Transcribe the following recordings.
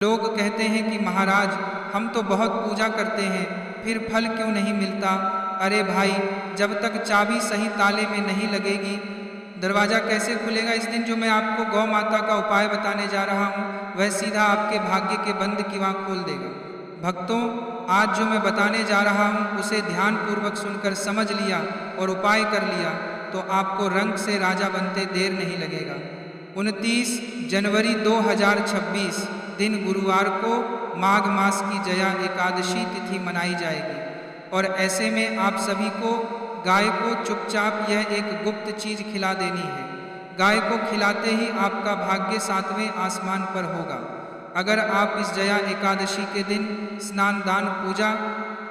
लोग कहते हैं कि महाराज हम तो बहुत पूजा करते हैं, फिर फल क्यों नहीं मिलता। अरे भाई, जब तक चाबी सही ताले में नहीं लगेगी दरवाज़ा कैसे खुलेगा। इस दिन जो मैं आपको गौ माता का उपाय बताने जा रहा हूँ वह सीधा आपके भाग्य के बंद किवाड़ खोल देगा। भक्तों, आज जो मैं बताने जा रहा हूँ उसे ध्यानपूर्वक सुनकर समझ लिया और उपाय कर लिया तो आपको रंग से राजा बनते देर नहीं लगेगा। 29 जनवरी 2026 दिन गुरुवार को माघ मास की जया एकादशी तिथि मनाई जाएगी और ऐसे में आप सभी को गाय को चुपचाप यह एक गुप्त चीज खिला देनी है। गाय को खिलाते ही आपका भाग्य 7वें आसमान पर होगा। अगर आप इस जया एकादशी के दिन स्नान दान पूजा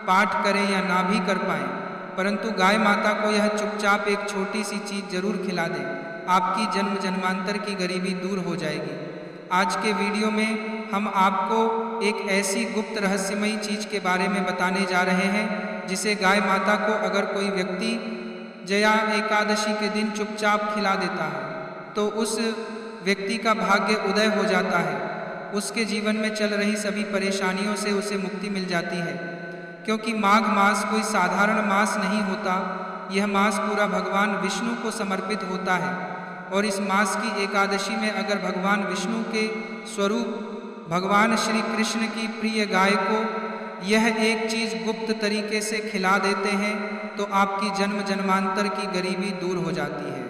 पाठ करें या ना भी कर पाएं, परंतु गाय माता को यह चुपचाप एक छोटी सी चीज जरूर खिला दें, आपकी जन्म जन्मांतर की गरीबी दूर हो जाएगी। आज के वीडियो में हम आपको एक ऐसी गुप्त रहस्यमयी चीज के बारे में बताने जा रहे हैं जिसे गाय माता को अगर कोई व्यक्ति जया एकादशी के दिन चुपचाप खिला देता है तो उस व्यक्ति का भाग्य उदय हो जाता है। उसके जीवन में चल रही सभी परेशानियों से उसे मुक्ति मिल जाती है, क्योंकि माघ मास कोई साधारण मास नहीं होता। यह मास पूरा भगवान विष्णु को समर्पित होता है और इस मास की एकादशी में अगर भगवान विष्णु के स्वरूप भगवान श्री कृष्ण की प्रिय गाय को यह एक चीज गुप्त तरीके से खिला देते हैं तो आपकी जन्म जन्मांतर की गरीबी दूर हो जाती है।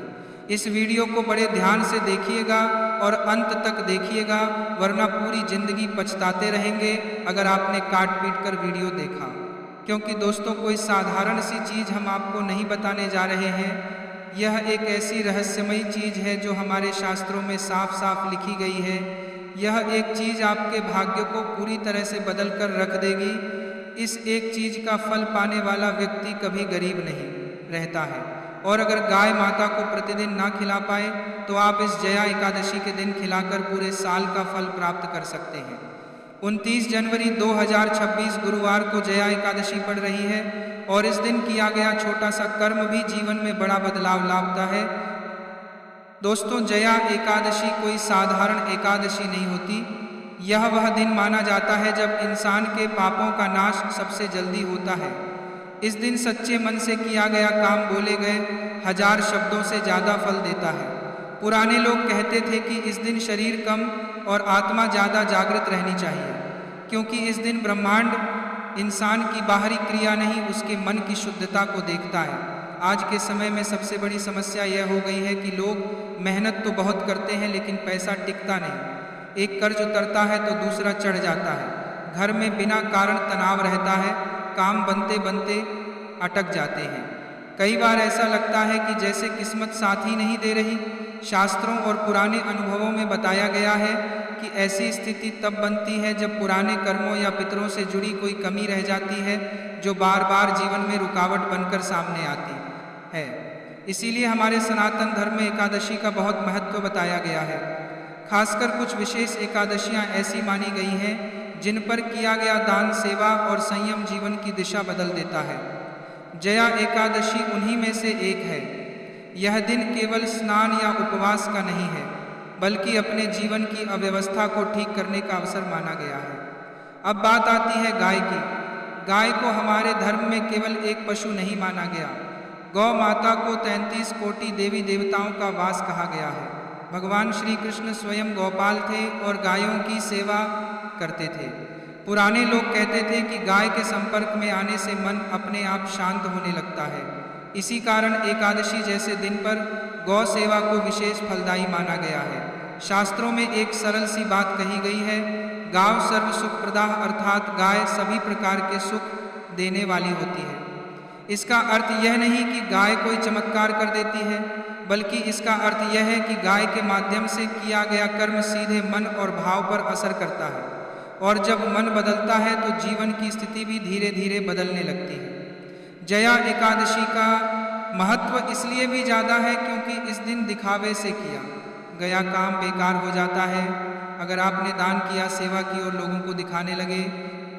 इस वीडियो को बड़े ध्यान से देखिएगा और अंत तक देखिएगा, वरना पूरी जिंदगी पछताते रहेंगे अगर आपने काट पीट कर वीडियो देखा। क्योंकि दोस्तों, कोई साधारण सी चीज हम आपको नहीं बताने जा रहे हैं, यह एक ऐसी रहस्यमयी चीज है जो हमारे शास्त्रों में साफ साफ लिखी गई है। यह एक चीज आपके भाग्य को पूरी तरह से बदल कर रख देगी। इस एक चीज का फल पाने वाला व्यक्ति कभी गरीब नहीं रहता है। और अगर गाय माता को प्रतिदिन ना खिला पाए तो आप इस जया एकादशी के दिन खिलाकर पूरे साल का फल प्राप्त कर सकते हैं। 29 जनवरी 2026 गुरुवार को जया एकादशी पड़ रही है और इस दिन किया गया छोटा सा कर्म भी जीवन में बड़ा बदलाव लाता है। दोस्तों, जया एकादशी कोई साधारण एकादशी नहीं होती। यह वह दिन माना जाता है जब इंसान के पापों का नाश सबसे जल्दी होता है। इस दिन सच्चे मन से किया गया काम बोले गए 1000 शब्दों से ज़्यादा फल देता है। पुराने लोग कहते थे कि इस दिन शरीर कम और आत्मा ज़्यादा जागृत रहनी चाहिए, क्योंकि इस दिन ब्रह्मांड इंसान की बाहरी क्रिया नहीं उसके मन की शुद्धता को देखता है। आज के समय में सबसे बड़ी समस्या यह हो गई है कि लोग मेहनत तो बहुत करते हैं लेकिन पैसा टिकता नहीं। एक कर्ज उतरता है तो दूसरा चढ़ जाता है। घर में बिना कारण तनाव रहता है, काम बनते बनते अटक जाते हैं। कई बार ऐसा लगता है कि जैसे किस्मत साथ ही नहीं दे रही। शास्त्रों और पुराने अनुभवों में बताया गया है कि ऐसी स्थिति तब बनती है जब पुराने कर्मों या पितरों से जुड़ी कोई कमी रह जाती है जो बार बार जीवन में रुकावट बनकर सामने आती है। इसीलिए हमारे सनातन धर्म में एकादशी का बहुत महत्व बताया गया है। खासकर कुछ विशेष एकादशियां ऐसी मानी गई हैं जिन पर किया गया दान, सेवा और संयम जीवन की दिशा बदल देता है। जया एकादशी उन्हीं में से एक है। यह दिन केवल स्नान या उपवास का नहीं है, बल्कि अपने जीवन की अव्यवस्था को ठीक करने का अवसर माना गया है। अब बात आती है गाय की। गाय को हमारे धर्म में केवल एक पशु नहीं माना गया। गौ माता को 33 कोटि देवी देवताओं का वास कहा गया है। भगवान श्री कृष्ण स्वयं गौपाल थे और गायों की सेवा करते थे। पुराने लोग कहते थे कि गाय के संपर्क में आने से मन अपने आप शांत होने लगता है। इसी कारण एकादशी जैसे दिन पर गौ सेवा को विशेष फलदायी माना गया है। शास्त्रों में एक सरल सी बात कही गई है, गाव सर्व सुख प्रदा, अर्थात गाय सभी प्रकार के सुख देने वाली होती है। इसका अर्थ यह नहीं कि गाय कोई चमत्कार कर देती है, बल्कि इसका अर्थ यह है कि गाय के माध्यम से किया गया कर्म सीधे मन और भाव पर असर करता है और जब मन बदलता है तो जीवन की स्थिति भी धीरे धीरे बदलने लगती है। जया एकादशी का महत्व इसलिए भी ज़्यादा है क्योंकि इस दिन दिखावे से किया गया काम बेकार हो जाता है। अगर आपने दान किया, सेवा की और लोगों को दिखाने लगे,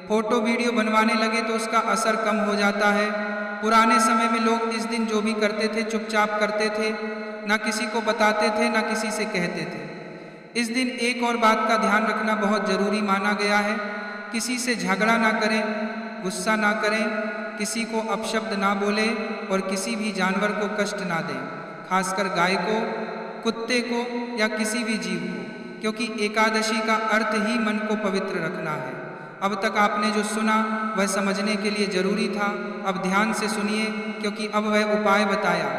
फोटो वीडियो बनवाने लगे तो उसका असर कम हो जाता है। पुराने समय में लोग इस दिन जो भी करते थे चुपचाप करते थे, ना किसी को बताते थे ना किसी से कहते थे। इस दिन एक और बात का ध्यान रखना बहुत जरूरी माना गया है। किसी से झगड़ा ना करें, गुस्सा ना करें, किसी को अपशब्द ना बोले और किसी भी जानवर को कष्ट ना दें, खासकर गाय को, कुत्ते को या किसी भी जीव को, क्योंकि एकादशी का अर्थ ही मन को पवित्र रखना है। अब तक आपने जो सुना वह समझने के लिए जरूरी था। अब ध्यान से सुनिए, क्योंकि अब वह उपाय बताया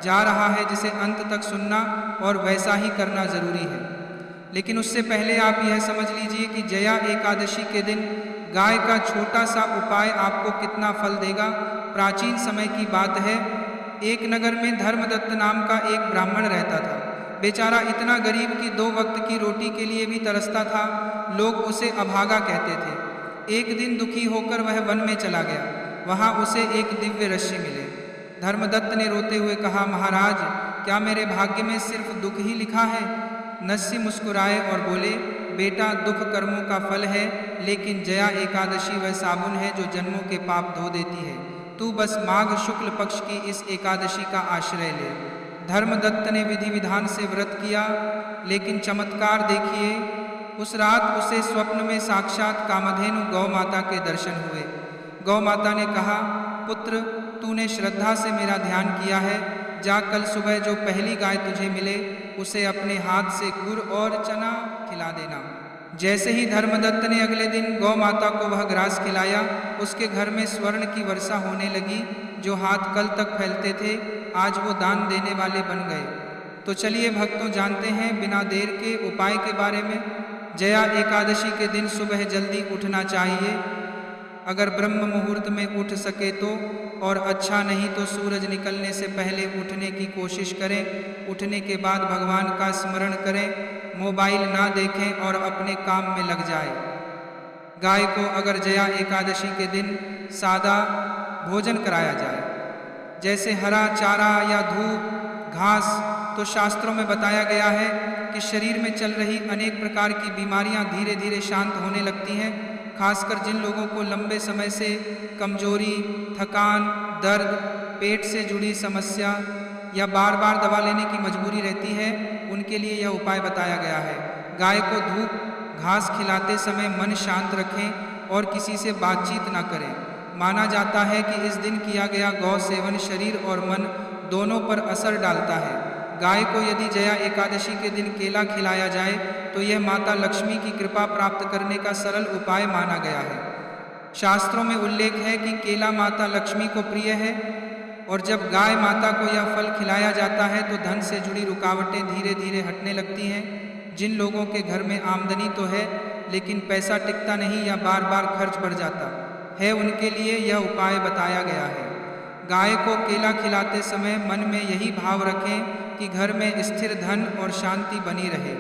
जा रहा है जिसे अंत तक सुनना और वैसा ही करना जरूरी है। लेकिन उससे पहले आप यह समझ लीजिए कि जया एकादशी के दिन गाय का छोटा सा उपाय आपको कितना फल देगा। प्राचीन समय की बात है, एक नगर में धर्मदत्त नाम का एक ब्राह्मण रहता था। बेचारा इतना गरीब कि 2 वक्त की रोटी के लिए भी तरसता था। लोग उसे अभागा कहते थे। एक दिन दुखी होकर वह वन में चला गया। वहाँ उसे एक दिव्य रस्सी मिले। धर्मदत्त ने रोते हुए कहा, महाराज, क्या मेरे भाग्य में सिर्फ दुख ही लिखा है? नस्सी मुस्कुराए और बोले, बेटा, दुख कर्मों का फल है, लेकिन जया एकादशी वह साबुन है जो जन्मों के पाप धो देती है। तू बस माघ शुक्ल पक्ष की इस एकादशी का आश्रय ले। धर्मदत्त ने विधि विधान से व्रत किया, लेकिन चमत्कार देखिए, उस रात उसे स्वप्न में साक्षात कामधेनु गौ माता के दर्शन हुए। गौ माता ने कहा, पुत्र, तूने श्रद्धा से मेरा ध्यान किया है, जा कल सुबह जो पहली गाय तुझे मिले उसे अपने हाथ से गुड़ और चना खिला देना। जैसे ही धर्मदत्त ने अगले दिन गौ माता को वह ग्रास खिलाया, उसके घर में स्वर्ण की वर्षा होने लगी। जो हाथ कल तक फैलते थे, आज वो दान देने वाले बन गए। तो चलिए भक्तों, जानते हैं बिना देर के उपाय के बारे में। जया एकादशी के दिन सुबह जल्दी उठना चाहिए। अगर ब्रह्म मुहूर्त में उठ सके तो, और अच्छा नहीं तो सूरज निकलने से पहले उठने की कोशिश करें। उठने के बाद भगवान का स्मरण करें, मोबाइल ना देखें और अपने काम में लग जाए। गाय को अगर जया एकादशी के दिन सादा भोजन कराया जाए, जैसे हरा चारा या धूप घास, तो शास्त्रों में बताया गया है कि शरीर में चल रही अनेक प्रकार की बीमारियां धीरे धीरे शांत होने लगती हैं। खासकर जिन लोगों को लंबे समय से कमजोरी, थकान, दर्द, पेट से जुड़ी समस्या या बार बार दवा लेने की मजबूरी रहती है, उनके लिए यह उपाय बताया गया है। गाय को धूप घास खिलाते समय मन शांत रखें और किसी से बातचीत न करें। माना जाता है कि इस दिन किया गया गौ सेवन शरीर और मन दोनों पर असर डालता है। गाय को यदि जया एकादशी के दिन केला खिलाया जाए तो यह माता लक्ष्मी की कृपा प्राप्त करने का सरल उपाय माना गया है। शास्त्रों में उल्लेख है कि केला माता लक्ष्मी को प्रिय है, और जब गाय माता को यह फल खिलाया जाता है तो धन से जुड़ी रुकावटें धीरे धीरे हटने लगती हैं। जिन लोगों के घर में आमदनी तो है लेकिन पैसा टिकता नहीं या बार बार खर्च बढ़ जाता है, उनके लिए यह उपाय बताया गया है। गाय को केला खिलाते समय मन में यही भाव रखें कि घर में स्थिर धन और शांति बनी रहे।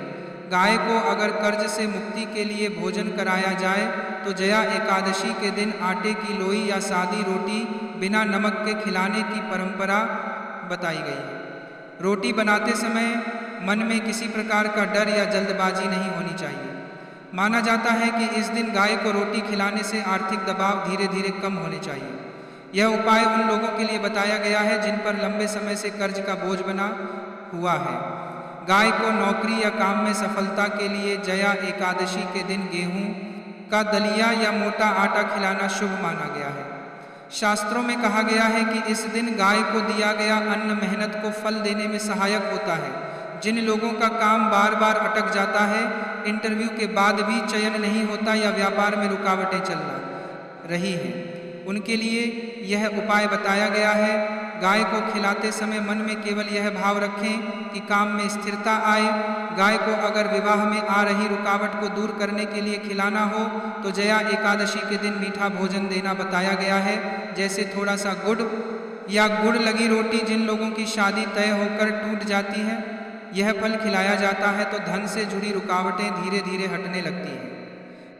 गाय को अगर कर्ज से मुक्ति के लिए भोजन कराया जाए तो जया एकादशी के दिन आटे की लोई या सादी रोटी बिना नमक के खिलाने की परंपरा बताई गई है। रोटी बनाते समय मन में किसी प्रकार का डर या जल्दबाजी नहीं होनी चाहिए। माना जाता है कि इस दिन गाय को रोटी खिलाने से आर्थिक दबाव धीरे धीरे कम होने चाहिए। यह उपाय उन लोगों के लिए बताया गया है जिन पर लंबे समय से कर्ज का बोझ बना हुआ है। गाय को नौकरी या काम में सफलता के लिए जया एकादशी के दिन गेहूं का दलिया या मोटा आटा खिलाना शुभ माना गया है। शास्त्रों में कहा गया है कि इस दिन गाय को दिया गया अन्न मेहनत को फल देने में सहायक होता है। जिन लोगों का काम बार बार अटक जाता है, इंटरव्यू के बाद भी चयन नहीं होता या व्यापार में रुकावटें चल रही हैं, उनके लिए यह उपाय बताया गया है। गाय को खिलाते समय मन में केवल यह भाव रखें कि काम में स्थिरता आए। गाय को अगर विवाह में आ रही रुकावट को दूर करने के लिए खिलाना हो तो जया एकादशी के दिन मीठा भोजन देना बताया गया है, जैसे थोड़ा सा गुड़ या गुड़ लगी रोटी। जिन लोगों की शादी तय होकर टूट जाती है, यह फल खिलाया जाता है तो धन से जुड़ी रुकावटें धीरे धीरे हटने लगती हैं।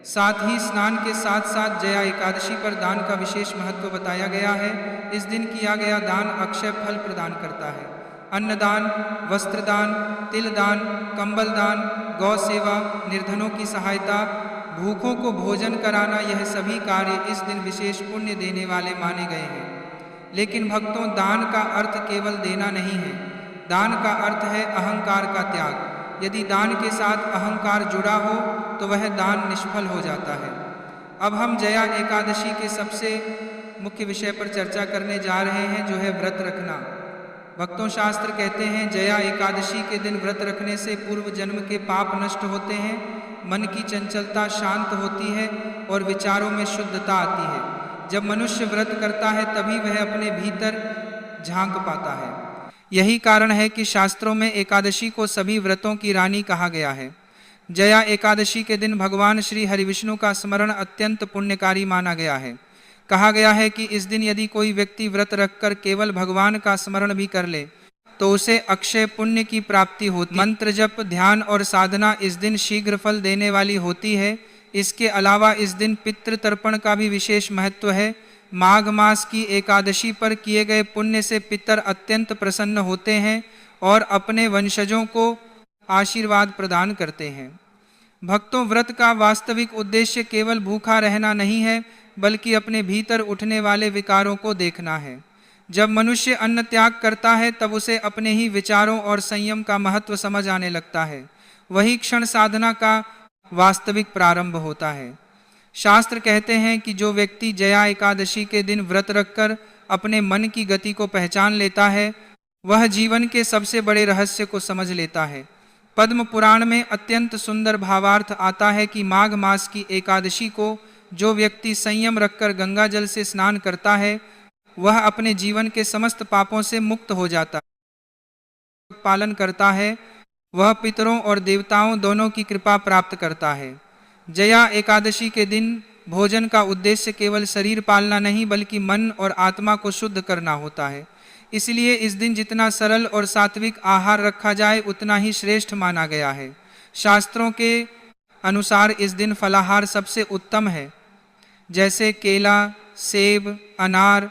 साथ ही स्नान के साथ साथ जया एकादशी पर दान का विशेष महत्व बताया गया है। इस दिन किया गया दान अक्षय फल प्रदान करता है। अन्नदान, वस्त्रदान, तिलदान, कंबल दान, गौ सेवा, निर्धनों की सहायता, भूखों को भोजन कराना, यह सभी कार्य इस दिन विशेष पुण्य देने वाले माने गए हैं। लेकिन भक्तों, दान का अर्थ केवल देना नहीं है। दान का अर्थ है अहंकार का त्याग। यदि दान के साथ अहंकार जुड़ा हो तो वह दान निष्फल हो जाता है। अब हम जया एकादशी के सबसे मुख्य विषय पर चर्चा करने जा रहे हैं, जो है व्रत रखना। भक्तों, शास्त्र कहते हैं जया एकादशी के दिन व्रत रखने से पूर्व जन्म के पाप नष्ट होते हैं, मन की चंचलता शांत होती है और विचारों में शुद्धता आती है। जब मनुष्य व्रत करता है तभी वह अपने भीतर झांक पाता है। यही कारण है कि शास्त्रों में एकादशी को सभी व्रतों की रानी कहा गया है। जया एकादशी के दिन भगवान श्री हरिविष्णु का स्मरण अत्यंत पुण्यकारी माना गया है। कहा गया है कि इस दिन यदि कोई व्यक्ति व्रत रखकर केवल भगवान का स्मरण भी कर ले तो उसे अक्षय पुण्य की प्राप्ति होती है। मंत्र जप, ध्यान और साधना इस दिन शीघ्र फल देने वाली होती है। इसके अलावा इस दिन पितृ तर्पण का भी विशेष महत्व है। माघ मास की एकादशी पर किए गए पुण्य से पितर अत्यंत प्रसन्न होते हैं और अपने वंशजों को आशीर्वाद प्रदान करते हैं। भक्तों, व्रत का वास्तविक उद्देश्य केवल भूखा रहना नहीं है, बल्कि अपने भीतर उठने वाले विकारों को देखना है। जब मनुष्य अन्न त्याग करता है तब उसे अपने ही विचारों और संयम का महत्व समझ आने लगता है। वही क्षण साधना का वास्तविक प्रारंभ होता है। शास्त्र कहते हैं कि जो व्यक्ति जया एकादशी के दिन व्रत रखकर अपने मन की गति को पहचान लेता है, वह जीवन के सबसे बड़े रहस्य को समझ लेता है। पद्म पुराण में अत्यंत सुंदर भावार्थ आता है कि माघ मास की एकादशी को जो व्यक्ति संयम रखकर गंगा जल से स्नान करता है, वह अपने जीवन के समस्त पापों से मुक्त हो जाता है। पालन करता है, वह पितरों और देवताओं दोनों की कृपा प्राप्त करता है। जया एकादशी के दिन भोजन का उद्देश्य केवल शरीर पालना नहीं, बल्कि मन और आत्मा को शुद्ध करना होता है। इसलिए इस दिन जितना सरल और सात्विक आहार रखा जाए उतना ही श्रेष्ठ माना गया है। शास्त्रों के अनुसार इस दिन फलाहार सबसे उत्तम है, जैसे केला, सेब, अनार,